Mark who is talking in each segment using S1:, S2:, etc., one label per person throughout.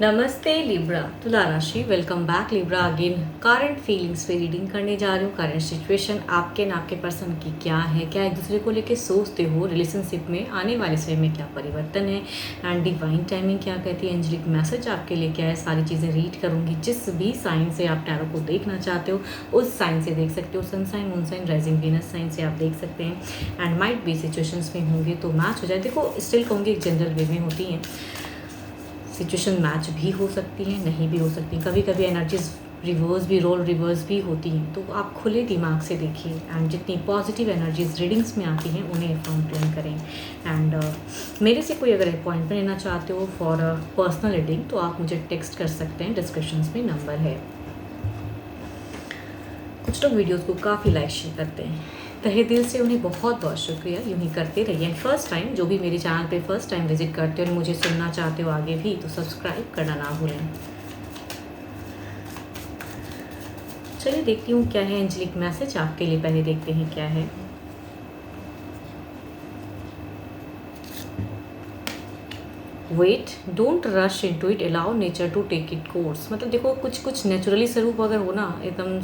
S1: नमस्ते लिब्रा तुला राशि। Welcome back Libra again. Current feelings पे रीडिंग करने जा रही हूँ। करंट सिचुएशन आपके ना आपके पर्सन की क्या है, क्या एक दूसरे को लेके सोचते हो, रिलेशनशिप में आने वाले समय में क्या परिवर्तन है, एंड डिवाइन टाइमिंग क्या कहती है, एंजेलिक मैसेज आपके लिए क्या है, सारी चीज़ें रीड करूँगी। जिस भी साइन से आप टैरो को देखना चाहते हो उस साइन से देख सकते हो। Sun sign, moon sign, rising Venus sign से आप देख सकते हैं। एंड माइट भी सिचुएशंस में होंगे तो मैच हो जाए। देखो स्टिल कहूँगी एक जनरल वे में होती हैं सिचुएशन, मैच भी हो सकती है, नहीं भी हो सकती। कभी कभी एनर्जीज रिवर्स भी, रोल रिवर्स भी होती हैं। तो आप खुले दिमाग से देखिए एंड जितनी पॉजिटिव एनर्जीज रीडिंग्स में आती हैं उन्हें अफर्म क्लेम करें। एंड मेरे से कोई अगर अपॉइंटमेंट लेना चाहते हो फॉर पर्सनल रीडिंग तो आप मुझे टेक्स्ट कर सकते हैं, डिस्क्रिप्शन में नंबर है। कुछ लोग वीडियोज़ को काफ़ी लाइक शेयर करते हैं, तहे दिल से उन्हें बहुत बहुत शुक्रिया। यूँ ही करते रहिए। फर्स्ट टाइम जो भी मेरे चैनल पे फर्स्ट टाइम विजिट करते हो और मुझे सुनना चाहते हो आगे भी, तो सब्सक्राइब करना ना भूलें। चलिए देखती हूँ क्या है एंजेलिक मैसेज आपके लिए। पहले देखते हैं क्या है। Wait, don't rush into it, allow nature to take it course. मतलब देखो कुछ नेचुरली स्वरूप अगर हो ना, एकदम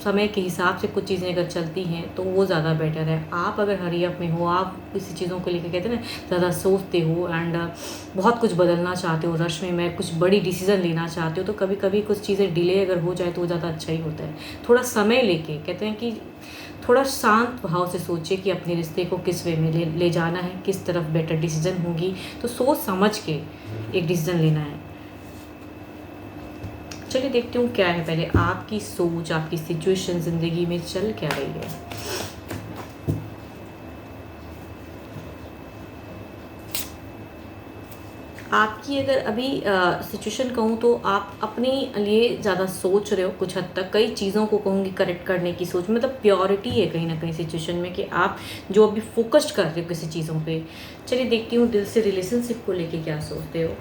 S1: समय के हिसाब से कुछ चीज़ें अगर चलती हैं तो वो ज़्यादा बेटर है। आप अगर हरी अप में हो, आप किसी चीज़ों को लेकर कहते हैं ना ज़्यादा सोचते हो एंड बहुत कुछ बदलना चाहते हो, रश में मैं कुछ बड़ी डिसीजन लेना चाहते हो, तो कभी कभी कुछ चीज़ें डिले अगर हो जाए तो वो ज़्यादा अच्छा ही होता है। थोड़ा समय लेके कहते हैं कि थोड़ा शांत भाव से सोचिए कि अपने रिश्ते को किस वे में ले जाना है, किस तरफ बेटर डिसीजन होगी। तो सोच समझ के एक डिसीजन लेना है। चलिए देखती हूँ क्या है। पहले आपकी सोच, आपकी सिचुएशन ज़िंदगी में चल क्या रही है। आपकी अगर अभी सिचुएशन कहूँ तो आप अपने लिए ज़्यादा सोच रहे हो कुछ हद तक, कई चीज़ों को कहूँगी करेक्ट करने की सोच, मतलब प्योरिटी है कहीं ना कहीं सिचुएशन में कि आप जो अभी फोकस्ड कर रहे हो किसी चीज़ों पे। चलिए देखती हूँ दिल से रिलेशनशिप को लेके क्या सोचते हो।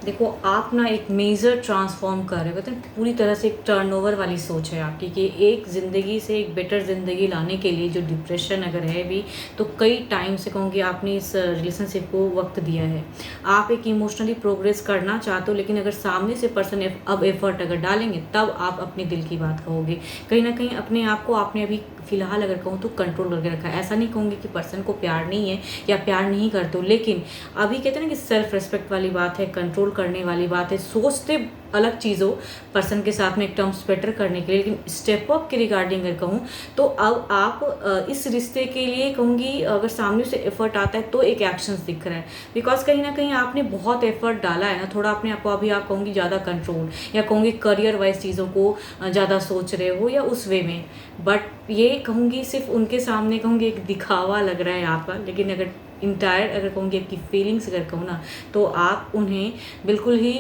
S1: देखो आप ना एक मेजर ट्रांसफॉर्म कर रहे हो, कहते हैं पूरी तरह से एक टर्नओवर वाली सोच है आपकी कि एक ज़िंदगी से एक बेटर ज़िंदगी लाने के लिए जो डिप्रेशन अगर है भी, तो कई टाइम से कहूँगी आपने इस रिलेशनशिप को वक्त दिया है। आप एक इमोशनली प्रोग्रेस करना चाहते हो, लेकिन अगर सामने से पर्सन अब एफर्ट अगर डालेंगे तब आप अपने दिल की बात कहोगे। कहीं ना कहीं अपने आप को आपने अभी फ़िलहाल अगर कहूँ तो कंट्रोल करके रखा है। ऐसा नहीं कहूँगी कि पर्सन को प्यार नहीं है या प्यार नहीं करते हो, लेकिन अभी कहते हैं ना कि सेल्फ रिस्पेक्ट वाली बात है, कंट्रोल करने वाली बात है। सोचते अलग चीज़ हो पर्सन के साथ में एक टर्म्स बेटर करने के लिए, लेकिन स्टेप अप के रिगार्डिंग अगर कहूँ तो अब आप इस रिश्ते के लिए कहूँगी अगर सामने से एफर्ट आता है तो एक एक्शंस दिख रहा है। बिकॉज कहीं ना कहीं आपने बहुत एफर्ट डाला है ना, थोड़ा अपने आप को अभी आप कहूँगी ज़्यादा कंट्रोल या कहूँगी करियर वाइज चीज़ों को ज़्यादा सोच रहे हो या उस वे में। बट ये कहूँगी सिर्फ उनके सामने कहूँगी एक दिखावा लग रहा है आपका, लेकिन अगर इंटायर अगर कहूँगी आपकी फीलिंग्स अगर कहूँ ना तो आप उन्हें बिल्कुल ही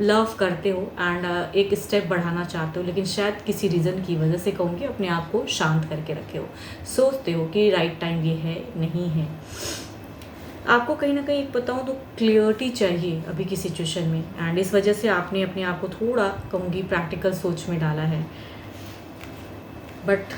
S1: लव करते हो एंड एक स्टेप बढ़ाना चाहते हो, लेकिन शायद किसी रीज़न की वजह से कहूँगी अपने आप को शांत करके रखे हो। सोचते हो कि राइट टाइम ये है नहीं है। आपको कहीं ना कहीं एक बताऊँ तो क्लियरिटी चाहिए अभी की सिचुएशन में, एंड इस वजह से आपने अपने आप को थोड़ा कहूँगी प्रैक्टिकल सोच में डाला है। बट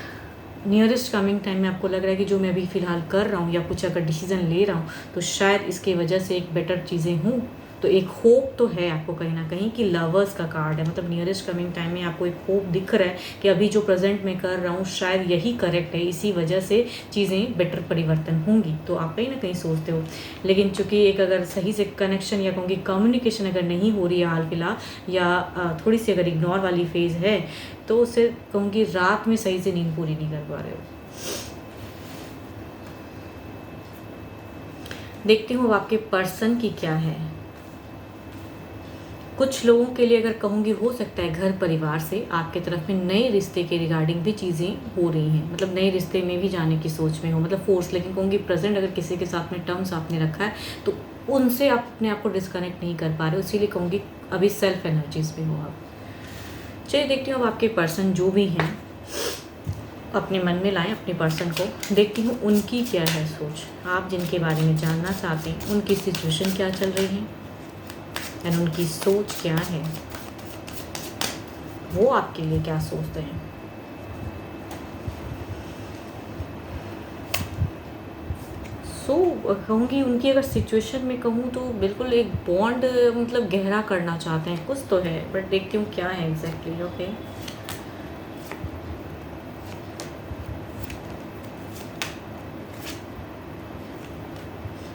S1: नियरेस्ट कमिंग टाइम में आपको लग रहा है कि जो मैं अभी फ़िलहाल कर रहा हूँ या कुछ अगर डिसीज़न ले रहा हूँ तो शायद इसकी वजह से एक बेटर चीज़ें हों। तो एक होप तो है आपको कहीं ना कहीं कि लवर्स का कार्ड है, मतलब नियरेस्ट कमिंग टाइम में आपको एक होप दिख रहा है कि अभी जो प्रेजेंट में कर रहा हूँ शायद यही करेक्ट है, इसी वजह से चीज़ें बेटर परिवर्तन होंगी। तो आप कहीं ना कहीं सोचते हो, लेकिन चूंकि एक अगर सही से कनेक्शन या कहूँगी कम्युनिकेशन अगर नहीं हो रही है हाल फिलहाल, या थोड़ी सी अगर इग्नोर वाली फेज़ है, तो उसे कहूँगी रात में सही से नींद पूरी नहीं कर पा रहे हो। देखती हूँ अब आपके पर्सन की क्या है। कुछ लोगों के लिए अगर कहूँगी हो सकता है घर परिवार से आपके तरफ में नए रिश्ते के रिगार्डिंग भी चीज़ें हो रही हैं, मतलब नए रिश्ते में भी जाने की सोच में हो, मतलब फोर्स। लेकिन कहूँगी प्रेजेंट अगर किसी के साथ में टर्म्स आपने रखा है तो उनसे आप अपने आप को डिस्कनेक्ट नहीं कर पा रहे हो, इसीलिए कहूँगी अभी सेल्फ एनर्जीज में हो आप। चलिए देखती हूँ अब आपके पर्सन जो भी हैं अपने मन में लाएं अपने पर्सन को। देखती हूँ उनकी क्या है सोच, आप जिनके बारे में जानना चाहते हैं उनकी सिचुएशन क्या चल रही है एंड उनकी सोच क्या है, वो आपके लिए क्या सोचते हैं। सो कहूँगी उनकी अगर सिचुएशन में कहूँ तो बिल्कुल एक बॉन्ड मतलब गहरा करना चाहते हैं, कुछ तो है, बट देखती हूँ क्या है एग्जैक्टली। ओके,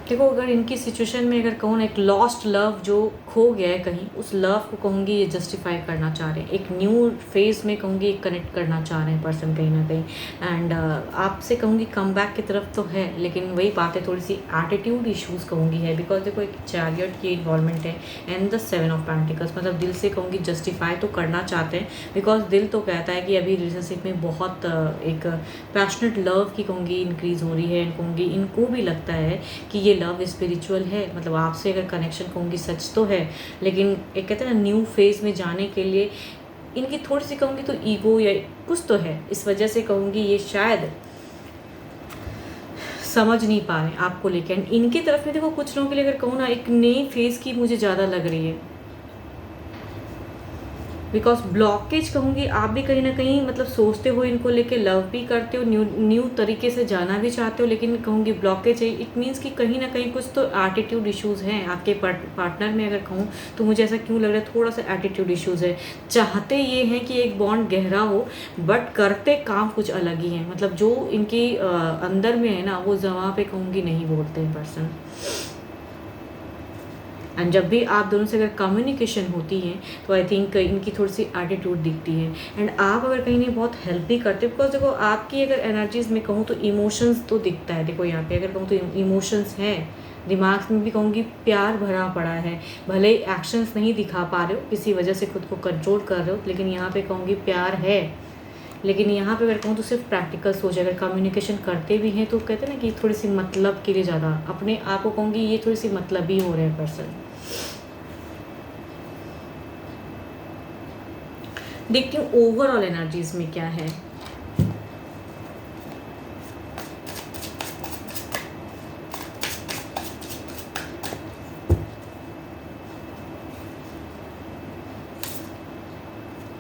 S1: देखो अगर इनकी सिचुएशन में अगर कहूँ ना, एक लॉस्ट लव जो खो गया है कहीं, उस लव को कहूँगी ये जस्टिफाई करना चाह रहे हैं, एक न्यू फेज में कहूँगी एक कनेक्ट करना चाह रहे हैं पर्सन कहीं ना कहीं। एंड आपसे कहूँगी कम बैक की तरफ तो है, लेकिन वही बात है, थोड़ी सी एटीट्यूड इश्यूज कहूँगी है, बिकॉज देखो एक चैरियट की इन्वॉल्वमेंट है एंड द 7 ऑफ पेंटिकल्स, मतलब दिल से कहूँगी जस्टिफाई तो करना चाहते हैं, बिकॉज दिल तो कहता है कि अभी रिलेशनशिप में बहुत एक पैशनेट लव की कहूँगी इंक्रीज हो रही है, एंड कहूँगी इनको भी लगता है कि ये लव स्पिरिचुअल है, मतलब आपसे अगर कनेक्शन कहूँगी सच तो है, लेकिन एक कहते हैं ना न्यू फेज में जाने के लिए इनकी थोड़ी सी कहूँगी तो ईगो या कुछ तो है, इस वजह से कहूँगी ये शायद समझ नहीं पा रहे आपको लेकर। एंड इनकी तरफ में देखो कुछ लोगों के लिए अगर कहूँ ना, एक नई फेज की मुझे ज़्यादा लग रही है, बिकॉज ब्लॉकेज कहूँगी आप भी कहीं ना कहीं मतलब सोचते हो इनको लेके, लव भी करते हो, न्यू तरीके से जाना भी चाहते हो, लेकिन कहूँगी ब्लॉकेज है। इट मीन्स कि कहीं ना कहीं कुछ तो एटीट्यूड इश्यूज़ हैं आपके पार्टनर में। अगर कहूँ तो मुझे ऐसा क्यों लग रहा है, थोड़ा सा एटीट्यूड इश्यूज़ है। चाहते ये हैं कि एक बॉन्ड गहरा हो, बट करते काम कुछ अलग ही है, मतलब जो इनके अंदर में है ना, वो जहाँ पे कहूँगी नहीं बोलते हैं पर्सन। एंड जब भी आप दोनों से अगर कम्युनिकेशन होती है तो आई थिंक इनकी थोड़ी सी एटीट्यूड दिखती है। एंड आप अगर कहीं नहीं बहुत हेल्प भी करते, बिकॉज देखो आपकी अगर एनर्जीज में कहूँ तो इमोशंस तो दिखता है। देखो यहाँ पे अगर कहूँ तो इमोशंस हैं, दिमाग में भी कहूँगी प्यार भरा पड़ा है, भले ही एक्शंस नहीं दिखा पा रहे हो, किसी वजह से खुद को कंट्रोल कर रहे हो, लेकिन यहाँ पे कहूँगी प्यार है। लेकिन यहाँ पे अगर कहूँ तो सिर्फ प्रैक्टिकल सोच, अगर कम्युनिकेशन करते भी हैं तो कहते हैं ना कि थोड़ी सी मतलब के लिए ज़्यादा अपने आप को कहूँगी ये थोड़ी सी मतलबी हो रहे हैं पर्सन। देखती हूँ ओवरऑल एनर्जीज में क्या है।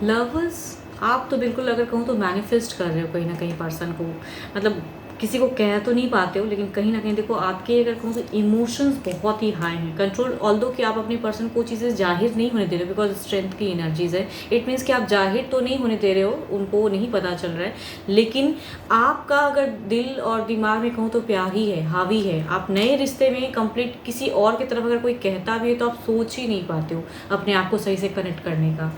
S1: लवर्स, आप तो बिल्कुल अगर कहूँ तो मैनिफेस्ट कर रहे हो कहीं ना कहीं पर्सन को, मतलब किसी को कह तो नहीं पाते हो, लेकिन कहीं ना कहीं देखो आपके अगर कहूँ तो इमोशंस बहुत ही हाई हैं। कंट्रोल ऑल्दो कि आप अपने पर्सन को चीज़ें जाहिर नहीं होने दे रहे हो, बिकॉज स्ट्रेंथ की एनर्जीज है। इट मीन्स कि आप जाहिर तो नहीं होने दे रहे हो, उनको नहीं पता चल रहा है, लेकिन आपका अगर दिल और दिमाग में कहूँ तो प्यार ही है, हावी है। आप नए रिश्ते में कंप्लीट किसी और की तरफ अगर कोई कहता भी है तो आप सोच ही नहीं पाते हो अपने आप को सही से कनेक्ट करने का।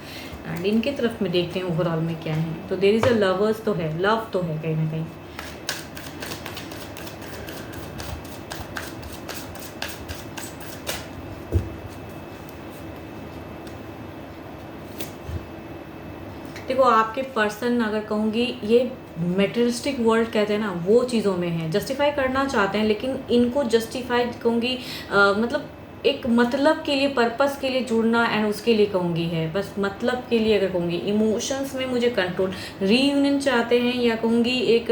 S1: एंड इनके तरफ में देखते हैं ओवरऑल में क्या है। तो देयर इज़ अ लवर्स तो है, लव तो है कहीं ना कहीं। देखो आपके पर्सन अगर कहूँगी ये मेटेरियलिस्टिक वर्ल्ड कहते हैं ना, वो चीज़ों में है, जस्टिफाई करना चाहते हैं, लेकिन इनको जस्टिफाई कहूँगी मतलब एक मतलब के लिए, पर्पस के लिए जुड़ना, एंड उसके लिए कहूँगी है, बस मतलब के लिए। अगर कहूँगी इमोशंस में मुझे कंट्रोल, रीयूनियन चाहते हैं, या कहूँगी एक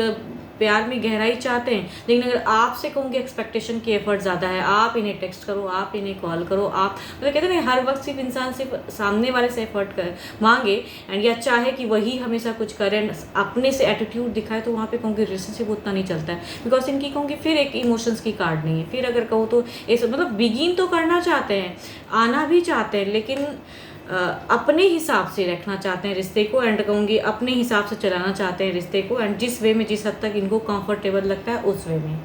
S1: प्यार में गहराई चाहते हैं, लेकिन अगर आपसे कहूँगी एक्सपेक्टेशन की एफर्ट ज़्यादा है, आप इन्हें टेक्स्ट करो, आप इन्हें कॉल करो, आप मतलब कहते हैं ना हर वक्त सिर्फ इंसान सिर्फ सामने वाले से एफर्ट कर मांगे एंड या चाहे कि वही हमेशा कुछ करें, अपने से एटीट्यूड दिखाए, तो वहाँ पे कहूँगी रिलेशनशिप उतना नहीं चलता है, बिकॉज इनकी कहूँगी फिर एक इमोशंस की कार्ड नहीं है। फिर अगर कहूँ तो ऐसे मतलब बिगिन तो करना चाहते हैं, आना भी चाहते हैं, लेकिन अपने हिसाब से रखना चाहते हैं रिश्ते को, एंड कहूँगी अपने हिसाब से चलाना चाहते हैं रिश्ते को, एंड जिस वे में, जिस हद तक इनको कंफर्टेबल लगता है उस वे में।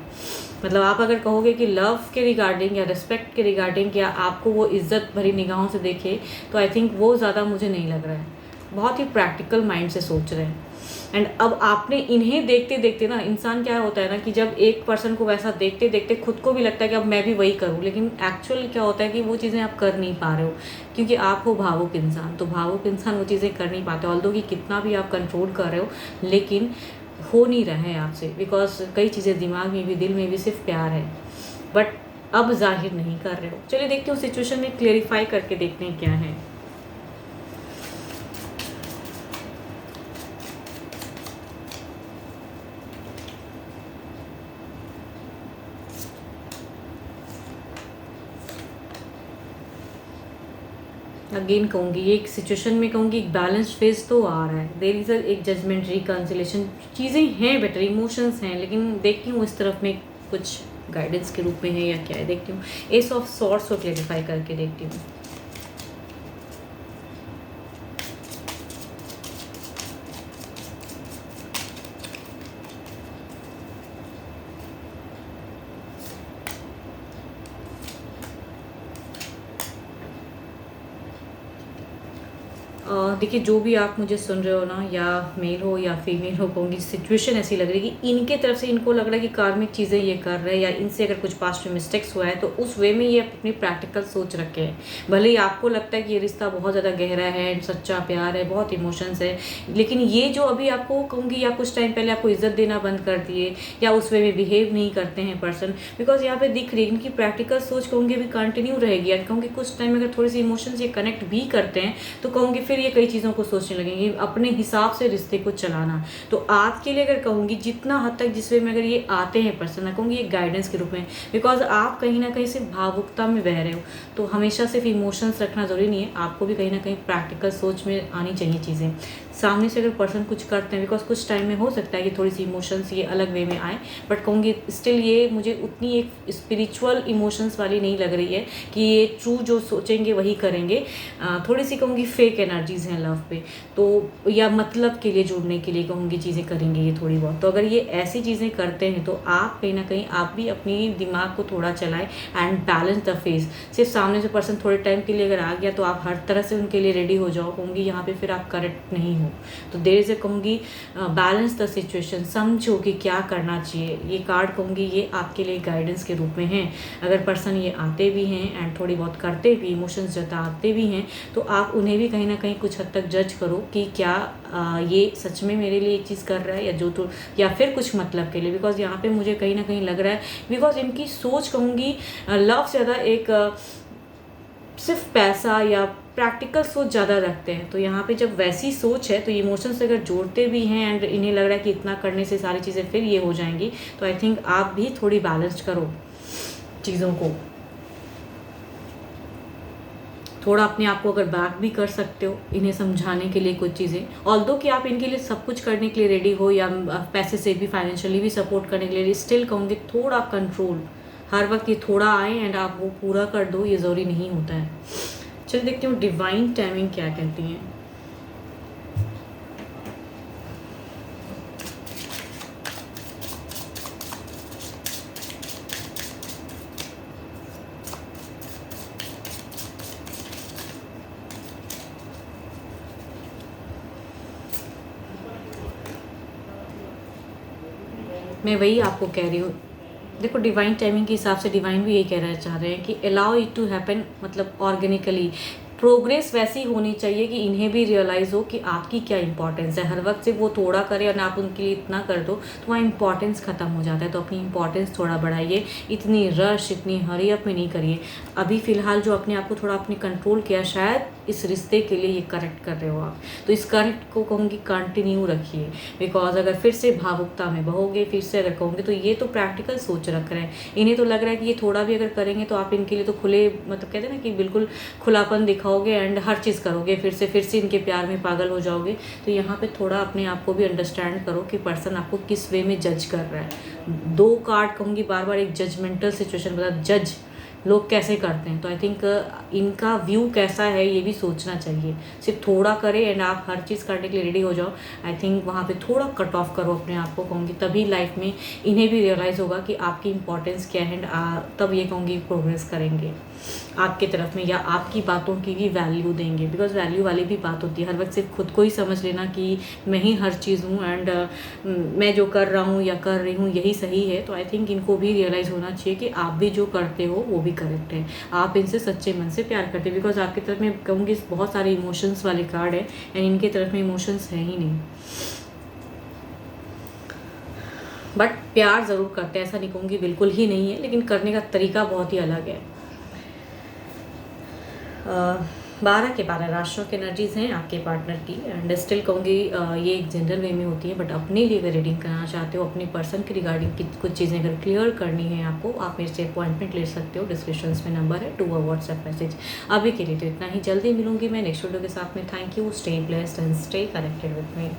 S1: मतलब आप अगर कहोगे कि लव के रिगार्डिंग या रिस्पेक्ट के रिगार्डिंग या आपको वो इज्जत भरी निगाहों से देखे, तो आई थिंक वो ज़्यादा मुझे नहीं लग रहा है। बहुत ही प्रैक्टिकल माइंड से सोच रहे हैं। एंड अब आपने इन्हें देखते देखते ना, इंसान क्या होता है ना कि जब एक पर्सन को वैसा देखते देखते खुद को भी लगता है कि अब मैं भी वही करूं, लेकिन एक्चुअल क्या होता है कि वो चीज़ें आप कर नहीं पा रहे हो, क्योंकि आप हो भावुक इंसान। तो भावुक इंसान वो चीज़ें कर नहीं पाते, ऑल्दो कि कितना भी आप कंट्रोल कर रहे हो, लेकिन हो नहीं रहा है आपसे, बिकॉज कई चीज़ें दिमाग में भी, दिल में भी सिर्फ प्यार है, बट अब जाहिर नहीं कर रहे हो। चलिए देखते हो सिचुएशन में क्लेरिफाई करके देखते हैं क्या है। अगेन कहूँगी ये एक सिचुएशन में कहूँगी एक बैलेंस फेज तो आ रहा है, देयर इज़ एक जजमेंट, रिकन्सिलेशन, चीज़ें हैं बेटर, इमोशंस हैं, लेकिन देखती हूँ इस तरफ में कुछ गाइडेंस के रूप में है या क्या है, देखती हूँ। एस ऑफ सॉर्ड्स को क्लेरिफाई करके देखती हूँ। देखिए, जो भी आप मुझे सुन रहे हो ना, या मेल हो या फीमेल हो, कहूँगी सिचुएशन ऐसी लग रही है कि इनके तरफ से इनको लग रहा है कि कार्मिक चीज़ें ये कर रहे हैं, या इनसे अगर कुछ पास्ट में मिस्टेक्स हुआ है तो उस वे में ये अपनी प्रैक्टिकल सोच रखे हैं। भले ही आपको लगता है कि ये रिश्ता बहुत ज़्यादा गहरा है, सच्चा प्यार है, बहुत इमोशंस है, लेकिन ये जो अभी आपको कहूँगी, या कुछ टाइम पहले आपको इज्जत देना बंद कर दिए, या उस वे में बिहेव नहीं करते हैं पर्सन, बिकॉज यहाँ पे दिख रही है इनकी प्रैक्टिकल सोच कहूँगी अभी कंटिन्यू रहेगी। या कहूँगी कुछ टाइम अगर थोड़ी सी इमोशंस ये कनेक्ट भी करते हैं तो कहूँगी फिर ये कई चीज़ों को सोचने लगेंगे, अपने हिसाब से रिश्ते को चलाना। तो आपके लिए अगर कहूँगी जितना हद तक जिस वे में अगर ये आते हैं पर्सन, मैं कहूँगी ये गाइडेंस के रूप में, बिकॉज आप कहीं ना कहीं सिर्फ भावुकता में बह रहे हो। तो हमेशा सिर्फ इमोशंस रखना ज़रूरी नहीं है, आपको भी कहीं ना कहीं प्रैक्टिकल सोच में आनी चाहिए चीज़ें। सामने से अगर पर्सन कुछ करते हैं, बिकॉज कुछ टाइम में हो सकता है कि थोड़ी सी इमोशंस ये अलग वे में आए, बट कहूँगी स्टिल ये मुझे उतनी एक स्पिरिचुअल इमोशंस वाली नहीं लग रही है कि ये ट्रू जो सोचेंगे वही करेंगे। थोड़ी सी कहूँगी फेक एनर्जीज हैं लव पे, तो या मतलब के लिए जुड़ने के लिए कहूँगी चीज़ें करेंगे ये थोड़ी बहुत। तो अगर ये ऐसी चीज़ें करते हैं तो आप कहीं ना कहीं आप भी अपनी दिमाग को थोड़ा चलाएं एंड बैलेंस द फेस। सिर्फ सामने से पर्सन थोड़े टाइम के लिए अगर आ गया तो आप हर तरह से उनके लिए रेडी हो जाओ, कहूँगी यहाँ पे फिर आप करेक्ट नहीं हो। तो देर इज़ ए कहूँगी बैलेंस द सिचुएशन, समझो कि क्या करना चाहिए। ये कार्ड कहूँगी ये आपके लिए गाइडेंस के रूप में है। अगर पर्सन ये आते भी हैं एंड थोड़ी बहुत करते भी, इमोशंस जताते भी हैं, तो आप उन्हें भी कहीं ना कहीं कुछ हद तक जज करो कि क्या ये सच में मेरे लिए एक चीज़ कर रहा है, या जो तो या फिर कुछ मतलब के लिए। बिकॉज यहाँ पे मुझे कहीं ना कहीं लग रहा है, बिकॉज इनकी सोच कहूँगी लव से ज़्यादा एक सिर्फ पैसा या प्रैक्टिकल सोच ज़्यादा रखते हैं। तो यहाँ पे जब वैसी सोच है तो इमोशन से अगर जोड़ते भी हैं एंड इन्हें लग रहा है कि इतना करने से सारी चीज़ें फिर ये हो जाएंगी, तो आई थिंक आप भी थोड़ी बैलेंस्ड करो चीज़ों को। थोड़ा अपने आप को अगर बैक भी कर सकते हो इन्हें समझाने के लिए कुछ चीज़ें, ऑल्दो कि आप इनके लिए सब कुछ करने के लिए रेडी हो, या पैसे से भी फाइनेंशियली भी सपोर्ट करने के लिए, स्टिल कहूँगी थोड़ा कंट्रोल। हर वक्त ये थोड़ा आए एंड आप वो पूरा कर दो, ये ज़रूरी नहीं होता है। चलिए देखती हूँ डिवाइन टाइमिंग क्या कहती हैं। मैं वही आपको कह रही हूँ, देखो डिवाइन टाइमिंग के हिसाब से डिवाइन भी यही कहना चाह रहे हैं कि अलाउ इट टू हैपन, मतलब ऑर्गेनिकली प्रोग्रेस वैसी होनी चाहिए कि इन्हें भी रियलाइज़ हो कि आपकी क्या इंपॉर्टेंस है। हर वक्त से वो थोड़ा करे और आप उनके लिए इतना कर दो तो वहाँ इंपॉर्टेंस ख़त्म हो जाता है। तो अपनी इंपॉर्टेंस थोड़ा बढ़ाइए, इतनी रश इतनी हरी अप में नहीं करिए। अभी फ़िलहाल जो अपने आप को थोड़ा अपने कंट्रोल किया, शायद इस रिश्ते के लिए ये करेक्ट कर रहे हो आप, तो इस करेक्ट को कहूँगी कंटिन्यू रखिए। बिकॉज अगर फिर से भावुकता में बहोगे, फिर से अगर कहूँगी, तो ये तो प्रैक्टिकल सोच रख रहे हैं। इन्हें तो लग रहा है कि ये थोड़ा भी अगर करेंगे तो आप इनके लिए तो खुले, मतलब कहते हैं ना कि बिल्कुल खुलापन दिखाओगे एंड हर चीज़ करोगे, फिर से इनके प्यार में पागल हो जाओगे। तो यहाँ पे थोड़ा अपने आप को भी अंडरस्टैंड करो कि पर्सन आपको किस वे में जज कर रहा है। 2 कार्ड कहूँगी बार बार एक जजमेंटल सिचुएशन बता, जज लोग कैसे करते हैं। तो आई थिंक इनका व्यू कैसा है ये भी सोचना चाहिए। सिर्फ थोड़ा करे एंड आप हर चीज़ करने के लिए रेडी हो जाओ, आई थिंक वहाँ पे थोड़ा कट ऑफ करो अपने आप को, कहूँगी तभी लाइफ में इन्हें भी रियलाइज़ होगा कि आपकी इंपॉर्टेंस क्या है, एंड तब ये कहूँगी प्रोग्रेस करेंगे आपके तरफ में, या आपकी बातों की भी वैल्यू देंगे। बिकॉज वैल्यू वाली भी बात होती है, हर वक्त सिर्फ खुद को ही समझ लेना कि मैं ही हर चीज़ हूँ एंड मैं जो कर रहा हूँ या कर रही हूँ यही सही है। तो आई थिंक इनको भी रियलाइज़ होना चाहिए कि आप भी जो करते हो वो भी करेक्ट है, आप इनसे सच्चे मन से प्यार करते हैं। बिकॉज आपकी तरफ में कहूँगी बहुत सारे इमोशंस वाले कार्ड है एंड इनके तरफ में इमोशंस है ही नहीं, बट प्यार ज़रूर करते हैं, ऐसा नहीं कहूँगी बिल्कुल ही नहीं है, लेकिन करने का तरीका बहुत ही अलग है। 12 के 12 राशियों की एनर्जीज़ हैं आपके पार्टनर की, एंड स्टिल कहूँगी ये एक जनरल वे में होती है, बट अपने लिए अगर रीडिंग करना चाहते हो, अपने पर्सन की रिगार्डिंग कुछ चीज़ें अगर क्लियर करनी है आपको, आप मेरे से अपॉइंटमेंट ले सकते हो। डिस्क्रिप्शन में नंबर है, 2 व्हाट्सएप मैसेज। अभी के लिए तो इतना ही, जल्दी मिलूंगी मैं नेक्स्ट वीडियो के साथ में। Thank you, stay blessed and stay connected with me.